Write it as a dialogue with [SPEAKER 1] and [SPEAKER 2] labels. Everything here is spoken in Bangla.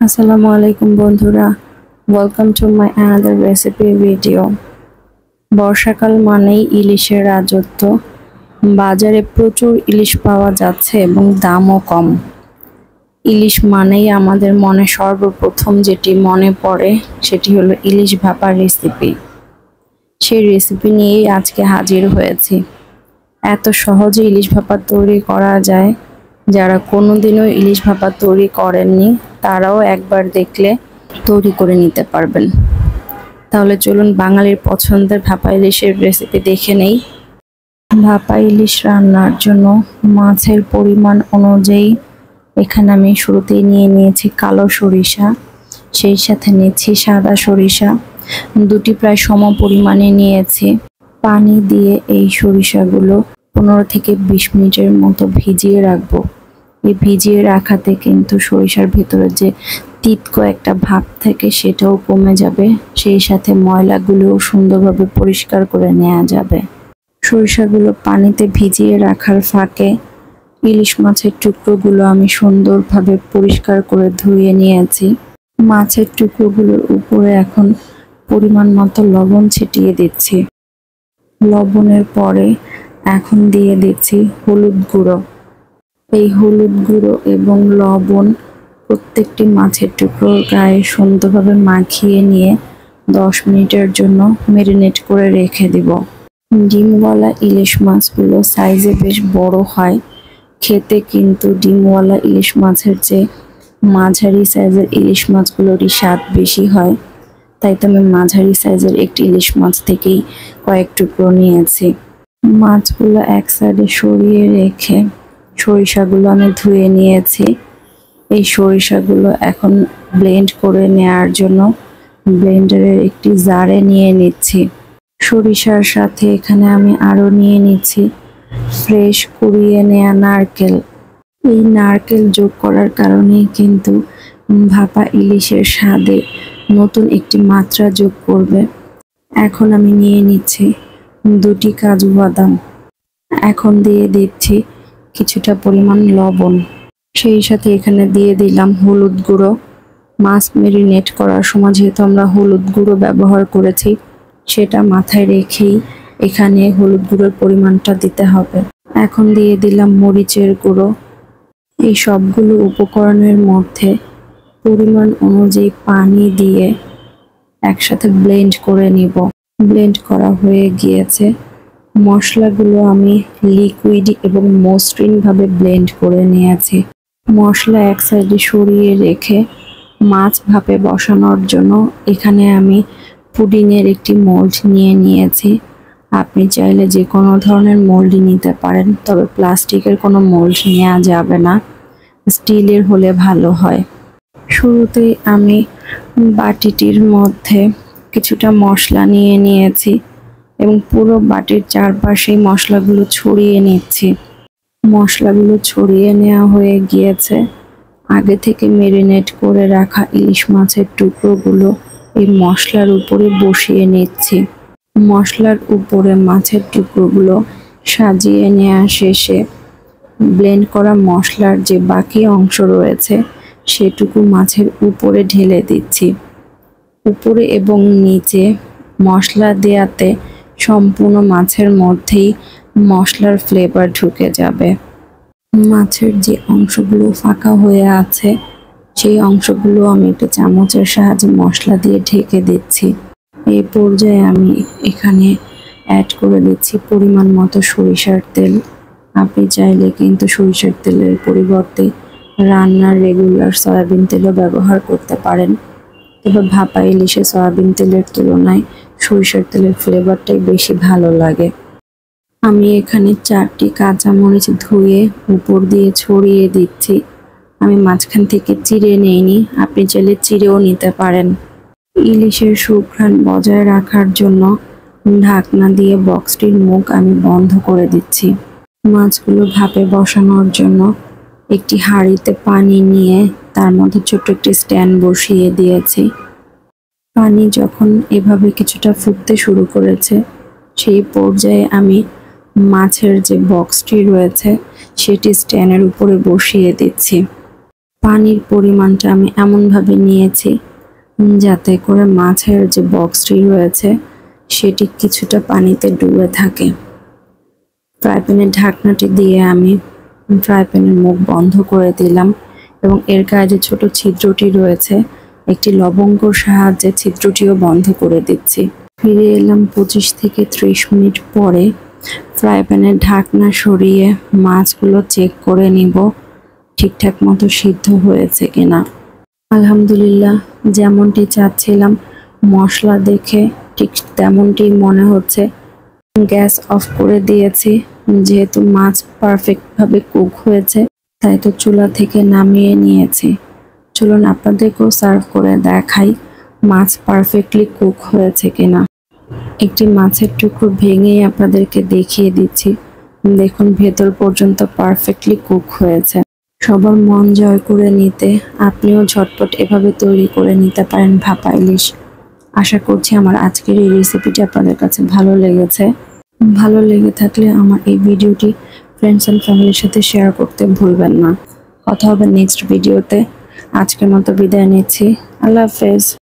[SPEAKER 1] আসসালামু আলাইকুম বন্ধুরা, welcome to my another recipe video. বর্ষাকাল মানেই ইলিশের রাজত্ব। বাজারে প্রচুর ইলিশ পাওয়া যাচ্ছে এবং দামও কম। ইলিশ মানেই আমাদের মনে সর্বপ্রথম যেটি মনে পড়ে সেটি হলো ইলিশ ভাপার রেসিপি। সেই রেসিপি নিয়েই আজকে হাজির হয়েছি। এত সহজে ইলিশ ভাপা তৈরি করা যায়, যারা কোনোদিনও ইলিশ ভাপা তৈরি করেননি তারাও একবার দেখলে তৈরি করে নিতে পারবেন। তাহলে চলুন বাঙালির পছন্দের ভাপা ইলিশের রেসিপি দেখে নেই। ভাপা ইলিশ রান্নার জন্য মাছের পরিমাণ অনুযায়ী এখানে আমি শুরুতেই নিয়ে নিয়েছি কালো সরিষা, সেই সাথে নিয়েছি সাদা সরিষা, দুটি প্রায় সম পরিমাণে নিয়েছি। পানি দিয়ে এই সরিষাগুলো 15 থেকে 20 মিনিটের মতো ভিজিয়ে রাখবো। এই ভিজিয়ে রাখাতে কিন্তু সরিষার ভিতরে যে তিতকো একটা ভাব থাকে সেটাও কমে যাবে, সেই সাথে ময়লাগুলোও সুন্দরভাবে পরিষ্কার করে নেওয়া যাবে। সরিষাগুলো পানিতে ভিজিয়ে রাখার ফাঁকে ইলিশ মাছের টুকরোগুলো আমি সুন্দরভাবে পরিষ্কার করে ধুয়ে নিয়েছি। মাছের টুকরোগুলোর উপরে এখন পরিমাণ মতো লবণ ছিটিয়ে দিচ্ছি। লবণের পরে এখন দিয়ে দিচ্ছি হলুদ গুঁড়ো। এই হলুদ গুঁড়ো এবং লবণ প্রত্যেকটি মাছের টুকরোর গায়ে সুন্দরভাবে মাখিয়ে নিয়ে 10 মিনিটের জন্য ম্যারিনেট করে রেখে দিব। ডিমওয়ালা ইলিশ মাছগুলো সাইজে বেশ বড় হয়, খেতে কিন্তু ডিমওয়ালা ইলিশ মাছের চেয়ে মাঝারি সাইজের ইলিশ মাছগুলোরই স্বাদ বেশি হয়। তাই তো আমি মাঝারি সাইজের একটি ইলিশ মাছ থেকেই কয়েক টুকরো নিয়েছি। মাছগুলো এক সাইডে সরিয়ে রেখে সরিষাগুলো আমি ধুয়ে নিয়েছি। এই সরিষাগুলো এখন ব্লেন্ড করে নেওয়ার জন্য ব্লেন্ডারের একটি জারে নিয়ে নিচ্ছি। সরিষার সাথে এখানে আমি আরও নিয়ে নিচ্ছি ফ্রেশ কুড়িয়ে নেওয়া নারকেল। এই নারকেল যোগ করার কারণেই কিন্তু ভাপা ইলিশের স্বাদে নতুন একটি মাত্রা যোগ করবে। এখন আমি নিয়ে নিচ্ছি দুটি কাজু বাদাম। এখন দিয়ে দিচ্ছি কিছুটা পরিমাণ লবণ, সেই সাথে এখানে দিয়ে দিলাম হলুদ গুঁড়ো। মাছ ম্যারিনেট করার সময় যেহেতু আমরা হলুদ গুঁড়ো ব্যবহার করেছি, সেটা মাথায় রেখেই এখানে হলুদ গুঁড়োর পরিমাণটা দিতে হবে। এখন দিয়ে দিলাম মরিচের গুঁড়ো। এই সবগুলো উপকরণের মধ্যে পরিমাণ অনুযায়ী পানি দিয়ে একসাথে ব্লেন্ড করে নিব। ব্লেন্ড করা হয়ে গিয়েছে। মশলাগুলো আমি লিকুইড এবং মসৃণ ভাবে ব্লেন্ড করে নিয়েছি। মশলা এক সাইডে সরিয়ে রেখে মাছ ভাপে বসানোর জন্য এখানে আমি পুডিংয়ের একটি মোল্ড নিয়ে নিয়েছি। আপনি চাইলে যে কোনো ধরনের মোল্ডই নিতে পারেন, তবে প্লাস্টিকের কোনো মোল্ড নেওয়া যাবে না, স্টিলের হলে ভালো হয়। শুরুতেই আমি বাটিটির মধ্যে কিছুটা মশলা নিয়ে নিয়েছি এবং পুরো বাটির চারপাশে মশলাগুলো ছড়িয়ে নিচ্ছি। মশলাগুলো ছড়িয়ে নেওয়া হয়ে গিয়েছে। আগে থেকে ম্যারিনেট করে রাখা ইলিশ মাছের টুকরোগুলো এই মশলার উপরে বসিয়ে নিচ্ছি। মশলার উপরে মাছের টুকরোগুলো সাজিয়ে নেওয়া শেষে ব্লেন্ড করা মশলার যে বাকি অংশ রয়েছে সেটুকু মাছের উপরে ঢেলে দিচ্ছি। উপরে এবং নিচে মশলা দেওয়াতে সম্পূর্ণ মাছের মধ্যেই মশলার ফ্লেভার ঢুকে যাবে। মাছের যে অংশগুলো ফাঁকা হয়ে আছে সেই অংশগুলো আমি একটা চামচের সাহায্যে মশলা দিয়ে ঢেকে দিচ্ছি। এই পর্যায়ে আমি এখানে অ্যাড করে দিচ্ছি পরিমাণ মতো সরিষার তেল। আপনি চাইলে কিন্তু সরিষার তেলের পরিবর্তে রান্নার রেগুলার সয়াবিন তেলও ব্যবহার করতে পারেন, তবে ভাপা ইলিশে সয়াবিন তেলের তুলনায় সরিষার তেলের ফ্লেভারটাই বেশি ভালো লাগে। আমি এখানে 4টি কাঁচামরিচ ধুয়ে উপর দিয়ে ছড়িয়ে দিচ্ছি। আমি মাঝখান থেকে চিড়ে নিইনি, আপনি চাইলে চিড়েও নিতে পারেন। ইলিশের সুঘ্রাণ বজায় রাখার জন্য ঢাকনা দিয়ে বক্সটির মুখ আমি বন্ধ করে দিচ্ছি। মাছগুলো ভাপে বসানোর জন্য একটি হাঁড়িতে পানি নিয়ে তার মধ্যে ছোট্ট একটি স্ট্যান্ড বসিয়ে দিয়েছি। পানি যখন এভাবে কিছুটা ফুটতে শুরু করেছে সেই পর্যায়ে আমি মাছের যে বক্সটি রয়েছে সেটি স্ট্যান্ডের উপরে বসিয়ে দিচ্ছি। পানির পরিমাণটা আমি এমনভাবে নিয়েছি যাতে করে মাছের যে বক্সটি রয়েছে সেটি কিছুটা পানিতে ডুবে থাকে। ফ্রাই প্যানের ঢাকনাটি দিয়ে আমি ফ্রাই প্যানের মুখ বন্ধ করে দিলাম এবং এর গায়ে যে ছোট ছিদ্রটি রয়েছে একটি লবঙ্গর সাহায্যে ছিদ্রটিও বন্ধ করে দিচ্ছি। ফিরে এলাম 25 থেকে 30 মিনিট পরে। ফ্রাই প্যানের ঢাকনা সরিয়ে মাছগুলো চেক করে নিব ঠিকঠাক মতো সিদ্ধ হয়েছে কিনা। আলহামদুলিল্লাহ, যেমনটি চাচ্ছিলাম মশলা দেখে ঠিক তেমনটি মনে হচ্ছে। গ্যাস অফ করে দিয়েছি, যেহেতু মাছ পারফেক্টভাবে কুক হয়েছে তাই তো চুলা থেকে নামিয়ে নিয়েছি। চলুন আপনাদেরকেও সার্ভ করে দেখাই মাছ পারফেক্টলি কুক হয়েছে কিনা। একটি মাছের টুকরো ভেঙে আপনাদেরকে দেখিয়ে দিচ্ছি। দেখুন ভেতর পর্যন্ত পারফেক্টলি কুক হয়েছে। সবার মন জয় করে নিতে আপনিও ঝটপট এভাবে তৈরি করে নিতে পারেন ভাপা ইলিশ। আশা করছি আমার আজকের এই রেসিপিটি আপনাদের কাছে ভালো লেগেছে। ভালো লেগে থাকলে আমার এই ভিডিওটি ফ্রেন্ডস অ্যান্ড ফ্যামিলির সাথে শেয়ার করতে ভুলবেন না। কথা হবে নেক্সট ভিডিওতে। আজকের মতো বিদায় নিচ্ছি। আল্লাহ হাফেজ।